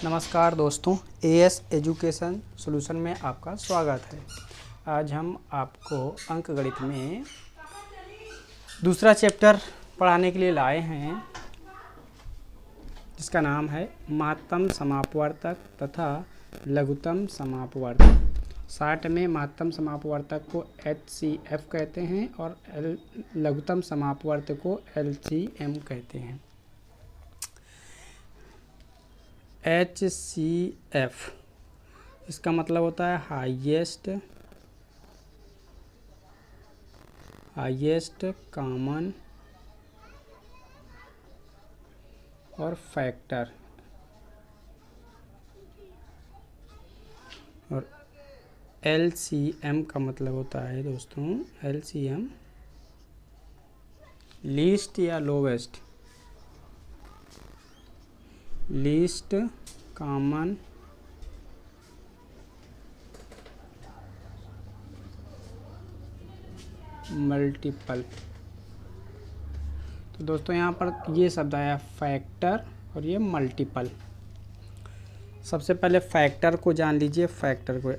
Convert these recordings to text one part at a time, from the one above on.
नमस्कार दोस्तों, as education solution में आपका स्वागत है। आज हम आपको अंकगणित में दूसरा चैप्टर पढ़ाने के लिए लाए हैं, जिसका नाम है महत्तम समापवर्तक तथा लघुत्तम समापवर्तक। शार्ट में महत्तम समापवर्तक को HCF कहते हैं और लघुत्तम समापवर्तक को LCM कहते हैं। HCF इसका मतलब होता है हाईएस्ट कॉमन और फैक्टर, और LCM का मतलब होता है दोस्तों, LCM लीस्ट या लोवेस्ट, लीस्ट कॉमन मल्टीपल। तो दोस्तों यहाँ पर ये शब्द आया फैक्टर और ये मल्टीपल। सबसे पहले फैक्टर को जान लीजिए। फैक्टर को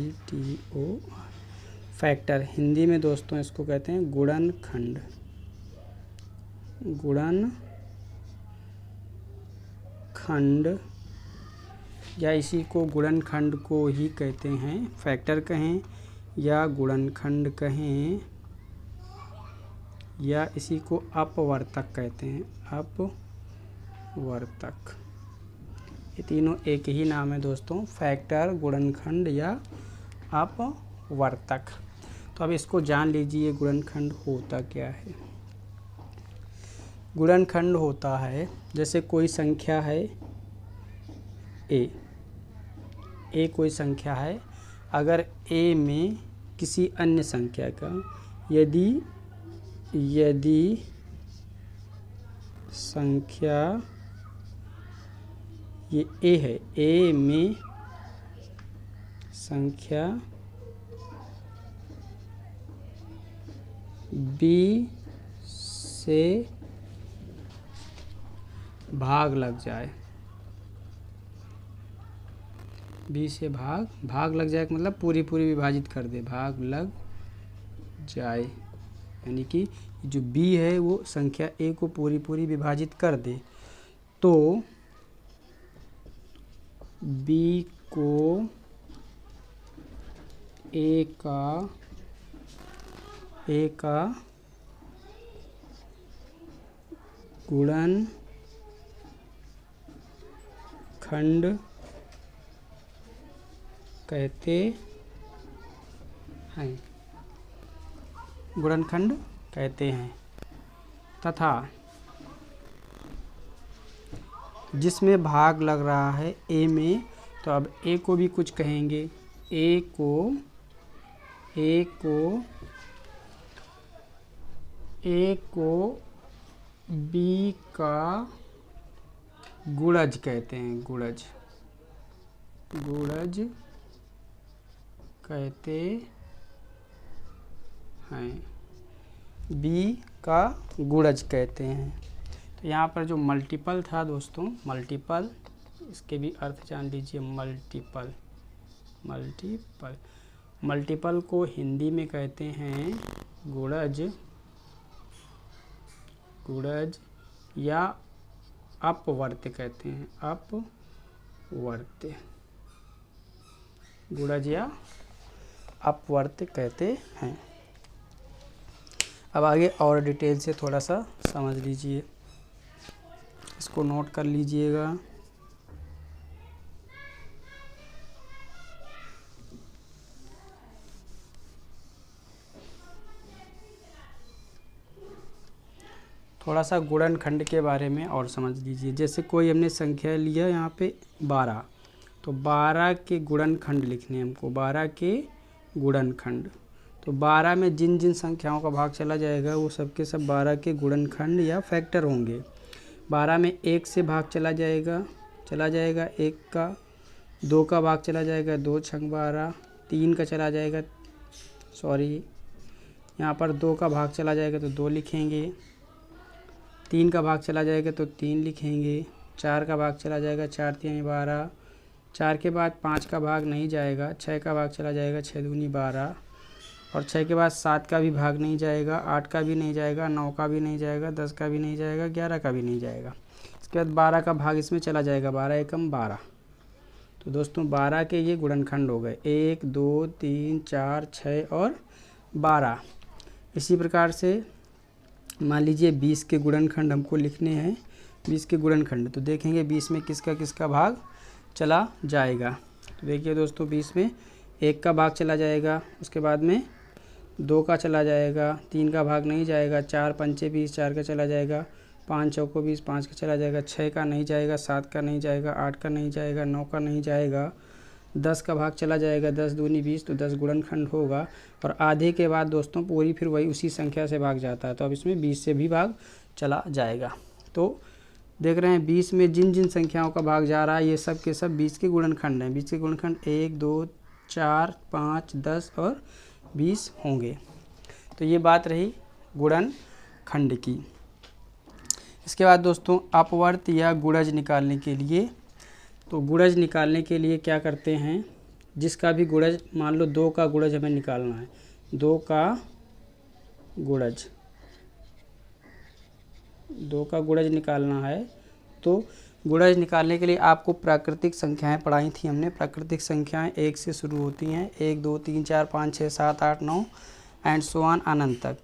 FACTO फैक्टर। हिंदी में दोस्तों इसको कहते हैं गुणनखंड। गुणनखंड या इसी को गुणनखंड को ही कहते हैं। फैक्टर कहें या गुणनखंड कहें या इसी को अपवर्तक कहते हैं। अपवर्तक, ये तीनों एक ही नाम है दोस्तों, फैक्टर, गुणनखंड या अपवर्तक। तो अब इसको जान लीजिए, गुणनखंड होता क्या है। गुणनखंड होता है, जैसे कोई संख्या है ए कोई संख्या है, अगर ए में किसी अन्य संख्या का यदि संख्या, ये ए है, ए में संख्या बी से भाग लग जाए, बी से भाग लग जाए मतलब पूरी विभाजित कर दे, भाग लग जाए, यानी कि जो बी है वो संख्या ए को पूरी विभाजित कर दे, तो बी को ए का गुणनखंड कहते हैं। गुणनखंड कहते हैं। तथा जिसमें भाग लग रहा है ए में, तो अब ए को भी कुछ कहेंगे। ए को बी का गुणज कहते हैं। गुणज कहते हैं, बी का गुणज कहते हैं। तो यहाँ पर जो मल्टीपल था दोस्तों, मल्टीपल, इसके भी अर्थ जान लीजिए। मल्टीपल को हिंदी में कहते हैं गुणज या अपवर्त्य कहते हैं। अपवर्त्य, गुणज या अपवर्त्य कहते हैं। अब आगे और डिटेल से थोड़ा सा समझ लीजिए, इसको नोट कर लीजिएगा। थोड़ा सा गुणनखंड के बारे में और समझ लीजिए। जैसे कोई हमने संख्या लिया यहाँ पे 12, तो 12 के गुणनखंड लिखने हमको, 12 के गुणनखंड। तो 12 में जिन जिन संख्याओं का भाग चला जाएगा वो सब के सब 12 के गुणनखंड या फैक्टर होंगे। 12 में 1 से भाग चला जाएगा 1 का, 2 का भाग चला जाएगा 2 छंग 12, 3 का चला जाएगा यहाँ पर 2 का भाग चला जाएगा तो 2 लिखेंगे, 3 का भाग चला जाएगा तो 3 लिखेंगे, 4 का भाग चला जाएगा 4 3 12, 4 के बाद 5 का भाग नहीं जाएगा, 6 का भाग चला जाएगा 6 दूनी 12, और 6 के बाद 7 का भी भाग नहीं जाएगा, 8 का भी नहीं जाएगा, 9 का भी नहीं जाएगा, 10 का भी नहीं जाएगा, 11 का भी नहीं जाएगा। इसके बाद 12 का भाग इसमें चला जाएगा, 12 एकम 12। तो दोस्तों 12 के ये गुणनखंड हो गए, 1 2 3 4 6 और 12। इसी प्रकार से मान लीजिए 20 के गुणनखंड हमको लिखने हैं, 20 के गुणनखंड। तो देखेंगे 20 में किसका किसका भाग चला जाएगा। तो देखिए दोस्तों 20 में 1 का भाग चला जाएगा, उसके बाद में 2 का चला जाएगा, 3 का भाग नहीं जाएगा, 4 पंचे 20, 4 का चला जाएगा, 5 चौको 20, 5 का चला जाएगा, 6 का नहीं जाएगा, 7 का नहीं जाएगा, 8 का नहीं जाएगा, 9 का नहीं जाएगा, 10 का भाग चला जाएगा, 10 दूनी 20, तो 10 गुणनखंड होगा। और आधे के बाद दोस्तों पूरी फिर वही उसी संख्या से भाग जाता है, तो अब इसमें 20 से भी भाग चला जाएगा। तो देख रहे हैं 20 में जिन जिन संख्याओं का भाग जा रहा है ये सब के सब 20 के गुणनखंड हैं। 20 के गुणनखंड 1 2 4 5 10 और 20 होंगे। तो ये बात रही गुणनखंड की। इसके बाद दोस्तों अपवर्त या गुणज निकालने के लिए, तो गुणज निकालने के लिए क्या करते हैं, जिसका भी गुणज, मान लो 2 का गुणज हमें निकालना है, 2 का गुणज निकालना है। तो गुणज निकालने के लिए आपको प्राकृतिक संख्याएं पढ़ाई थी हमने। प्राकृतिक संख्याएं 1 से शुरू होती हैं, 1 2 3 4 5 6 7 8 9 एंड सो ऑन अनंत तक।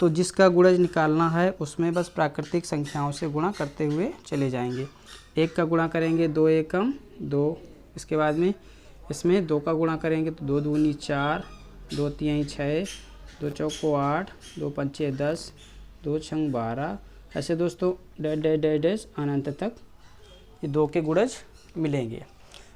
तो जिसका गुणज निकालना है उसमें बस प्राकृतिक संख्याओं से गुणा करते हुए चले जाएंगे। 1 का गुणा करेंगे 2 एकम 2, इसके बाद में इसमें 2 का गुणा करेंगे तो 2 दूनी 4, 2 तिहाई 6, 2 चौको 8, 2 पंचे 10, 2 छंग 12, ऐसे दोस्तों डैश अनंत तक ये 2 के गुणज मिलेंगे।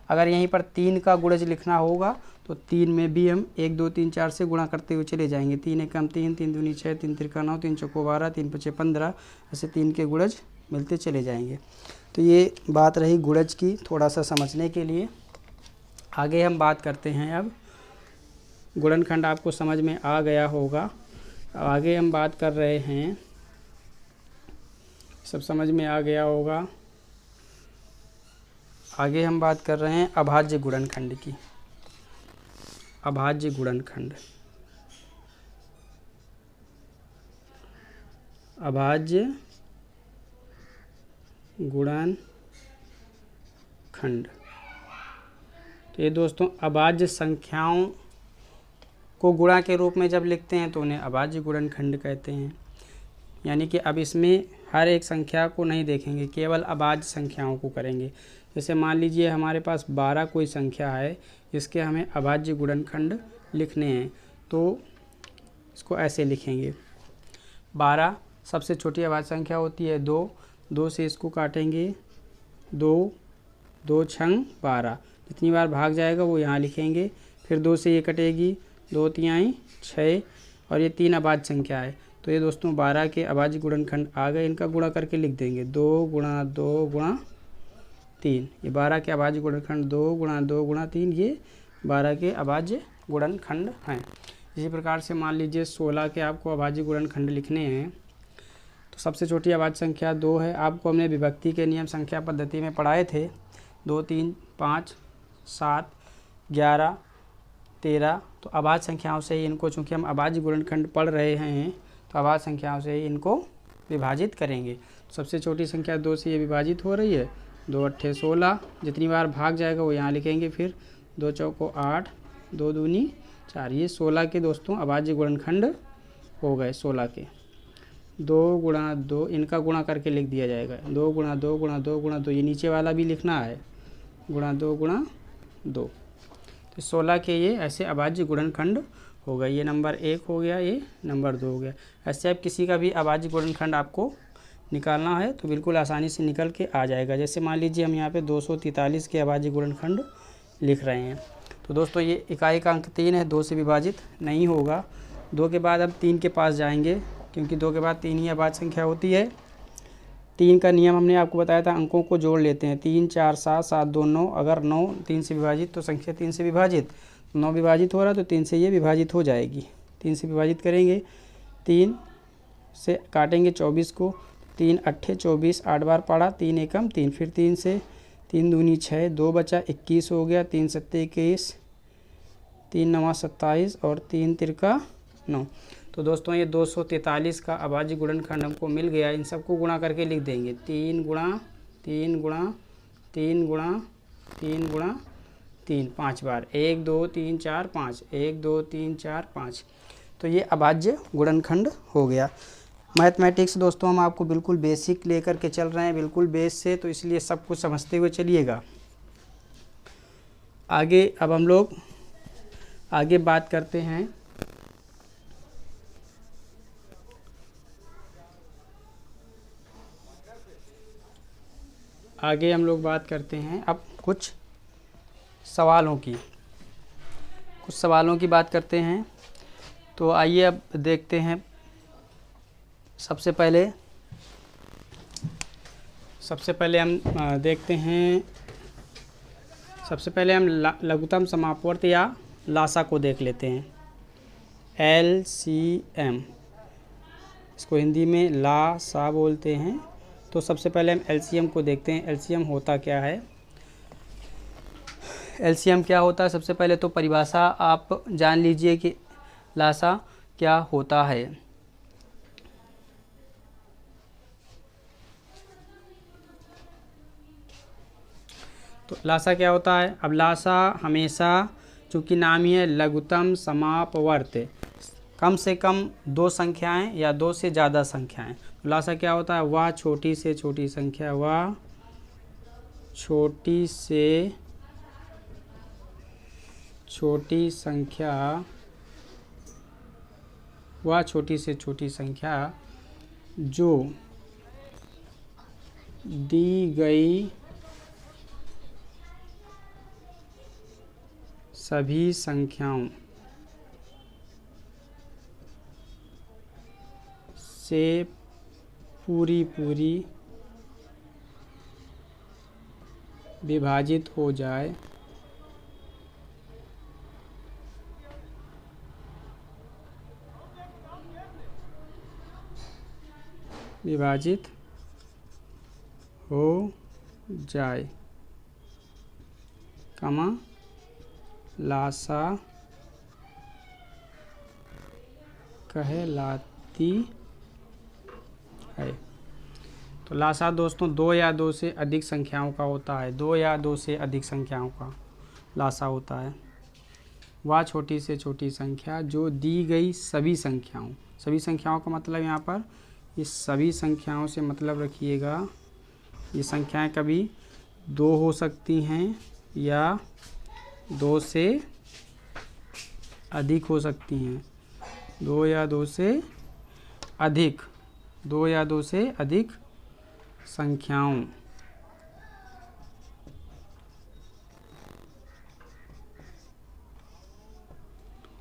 अगर यहीं पर 3 का गुणज लिखना होगा तो 3 में भी हम 1 2 3 4 से गुणा करते हुए चले जाएंगे। 3 एकम 3, 3 दूनी 6, 3 तिरका 9, 3 चौको 12, 3 पचे 15, ऐसे 3 के गुणज मिलते चले जाएंगे। तो ये बात रही गुणज की, थोड़ा सा समझने के लिए। आगे हम बात करते हैं अब गुणनखंड, आपको समझ में आ गया होगा। आगे हम बात कर रहे हैं, सब समझ में आ गया होगा। आगे हम बात कर रहे हैं अभाज्य गुणनखंड की। अभाज्य गुणनखंड, अभाज्य गुणनखंड। तो ये दोस्तों अभाज्य संख्याओं को गुणा के रूप में जब लिखते हैं तो उन्हें अभाज्य गुणनखंड कहते हैं। यानी कि अब इसमें हर एक संख्या को नहीं देखेंगे, केवल अभाज्य संख्याओं को करेंगे। जैसे मान लीजिए हमारे पास 12 कोई संख्या है, इसके हमें अभाज्य गुणनखंड लिखने हैं, तो इसको ऐसे लिखेंगे। 12 सबसे छोटी अभाज्य संख्या होती है 2, 2 से इसको काटेंगे, 2 2 छंग 12, जितनी बार भाग जाएगा वो यहाँ लिखेंगे। फिर 2 से ये कटेगी, 2 तिहाई 6, और ये 3 अभाज्य संख्या है। तो ये दोस्तों 12 के अभाज्य गुणनखंड आ गए। इनका गुणा करके लिख देंगे 2 गुणा 2 गुणा 3। ये 12 के अभाज्य गुणनखंड 2 गुणा 2 गुणा 3, ये 12 के अभाज्य गुणनखंड हैं। इसी प्रकार से मान लीजिए 16 के आपको अभाज्य गुणनखंड लिखने हैं। तो सबसे छोटी अभाज्य संख्या 2 है। आपको हमने विभक्ति के नियम संख्या पद्धति में पढ़ाए थे, 2 3 5 7 11 13। तो अभाज्य संख्याओं से ही इनको, चूँकि हम अभाज्य गुणनखंड पढ़ रहे हैं, तो अभाज्य संख्याओं से ही इनको विभाजित करेंगे। सबसे छोटी संख्या 2 से ये विभाजित हो रही है, 2 अट्ठे 16, जितनी बार भाग जाएगा वो यहाँ लिखेंगे। फिर 2 चौको 8, 2 दूनी 4, ये 16 के दोस्तों अभाज्य गुणनखंड हो गए। 16 के 2 गुणा 2, इनका गुणा करके लिख दिया जाएगा, 2 गुणा 2 गुणा 2 गुणा 2, ये नीचे वाला भी लिखना है, गुणा 2 गुणा 2। तो 16 के ये ऐसे अभाज्य गुणनखंड हो गए। ये नंबर 1 हो गया, ये नंबर 2 हो गया। ऐसे अब किसी का भी अभाज्य गुणनखंड आपको निकालना है तो बिल्कुल आसानी से निकल के आ जाएगा। जैसे मान लीजिए हम यहाँ पे 243 के अभाज्य गुणनखंड लिख रहे हैं। तो दोस्तों ये इकाई का अंक 3 है, 2 से विभाजित नहीं होगा। 2 के बाद अब 3 के पास जाएंगे, क्योंकि 2 के बाद 3 ही अभाज्य संख्या होती है। 3 का नियम हमने आपको बताया था, अंकों को जोड़ लेते हैं। 3 4 7 7 2 9, अगर 9 3 से विभाजित तो संख्या 3 से विभाजित, 9 विभाजित हो रहा तो 3 से ये विभाजित हो जाएगी। 3 से विभाजित करेंगे, 3 से काटेंगे 24 को, 3 अट्ठे 24, 8 बार पड़ा, 3 एकम 3, फिर 3 से 3 दूनी 6, 2 बचा 21 हो गया, 3 सत्ते 21, 3 नवा 27 और 3 तिरका 9। तो दोस्तों ये 243 का अभाज्य गुणनखंड हमको मिल गया। इन सबको गुणा करके लिख देंगे, 3 गुणा 3 गुणा 3 गुणा 3 गुणा 3 5 बार, 1 2 3 4 5, 1 2 3 4 5। तो ये अभाज्य गुणनखंड हो गया। मैथमेटिक्स दोस्तों हम आपको बिल्कुल बेसिक लेकर के चल रहे हैं, बिल्कुल बेस से, तो इसलिए सब कुछ समझते हुए चलिएगा। आगे अब हम लोग आगे बात करते हैं अब कुछ सवालों की बात करते हैं। तो आइए अब देखते हैं। सबसे पहले हम लघुत्तम समापवर्त या लासा को देख लेते हैं। LCM, इसको हिंदी में लासा बोलते हैं। तो सबसे पहले हम LCM को देखते हैं। LCM होता क्या है? LCM क्या होता है? सबसे पहले तो परिभाषा आप जान लीजिए कि लासा क्या होता है। तो लासा क्या होता है? अब लासा हमेशा, चूँकि नाम ही है लघुत्तम समापवर्त, कम से कम 2 संख्याएं या 2 से ज़्यादा संख्याएं। तो लासा क्या होता है? वह छोटी से छोटी संख्या, वह छोटी से छोटी संख्या जो दी गई सभी संख्याओं से पूरी विभाजित हो जाए, लासा कहलाती है। तो लासा दोस्तों 2 या 2 से अधिक संख्याओं का होता है। 2 या 2 से अधिक संख्याओं का लासा होता है। वह छोटी से छोटी संख्या जो दी गई सभी संख्याओं का मतलब यहाँ पर ये सभी संख्याओं से मतलब रखिएगा। ये संख्याएं कभी 2 हो सकती हैं या 2 से अधिक हो सकती हैं। 2 या 2 से अधिक संख्याओं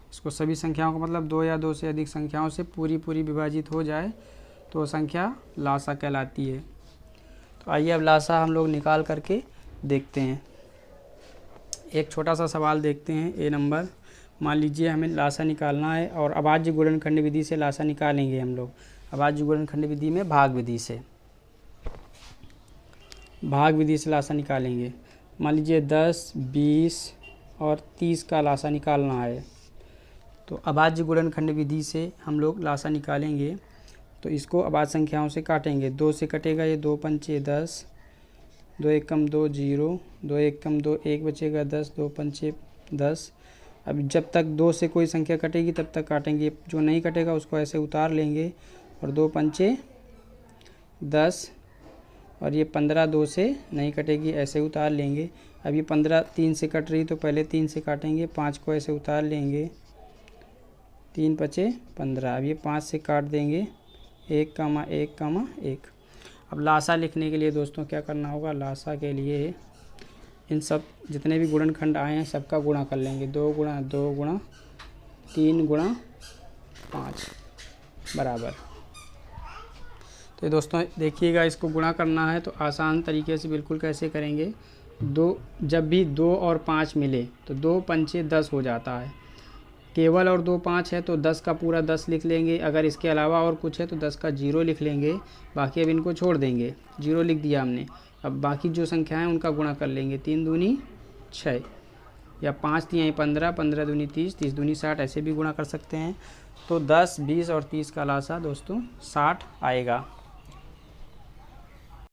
इसको सभी संख्याओं का मतलब 2 या 2 से अधिक संख्याओं से पूरी विभाजित हो जाए तो संख्या लासा कहलाती है। तो आइए अब लासा हम लोग निकाल करके देखते हैं। एक छोटा सा सवाल देखते हैं। ए नंबर, मान लीजिए हमें लासा निकालना है और अभाज्य गुणनखंड विधि से लासा निकालेंगे हम लोग। अभाज्य गुणनखंड विधि में भाग विधि से लासा निकालेंगे। मान लीजिए 10, 20 और 30 का लासा निकालना है। तो अभाज्य गुणनखंड विधि से हम लोग लासा निकालेंगे तो इसको अभाज्य संख्याओं से काटेंगे। 2 से कटेगा ये 2 पंचे 10, 2 एकम 2 0, 2 एकम 2 1 बचेगा 10, 2 पंचे 10। अब जब तक 2 से कोई संख्या कटेगी तब तक काटेंगे, जो नहीं कटेगा उसको ऐसे उतार लेंगे और 2 पंचे 10 और ये 15 2 से नहीं कटेगी, ऐसे उतार लेंगे। अब ये 15 3 से कट रही तो पहले 3 से काटेंगे, 5 को ऐसे उतार लेंगे, 3 पचे 15। अब ये 5 से काट देंगे, 1 1। अब लासा लिखने के लिए दोस्तों क्या करना होगा? लासा के लिए इन सब जितने भी गुणनखंड आए हैं सबका गुणा कर लेंगे। 2 गुणा 2 गुणा 3 गुणा 5 बराबर। तो दोस्तों देखिएगा, इसको गुणा करना है तो आसान तरीके से बिल्कुल कैसे करेंगे। जब भी 2 और 5 मिले तो 2 पंचे 10 हो जाता है। केवल और 2 5 है तो 10 का पूरा 10 लिख लेंगे। अगर इसके अलावा और कुछ है तो 10 का 0 लिख लेंगे। बाकी अब इनको छोड़ देंगे, 0 लिख दिया हमने। अब बाकी जो संख्या है उनका गुणा कर लेंगे। 3 दूनी 6 या 5 तियाई 15, 15 दूनी 30, 30 दूनी 60, ऐसे भी गुणा कर सकते हैं। तो 10, 20 और 30 का लासा दोस्तों 60 आएगा।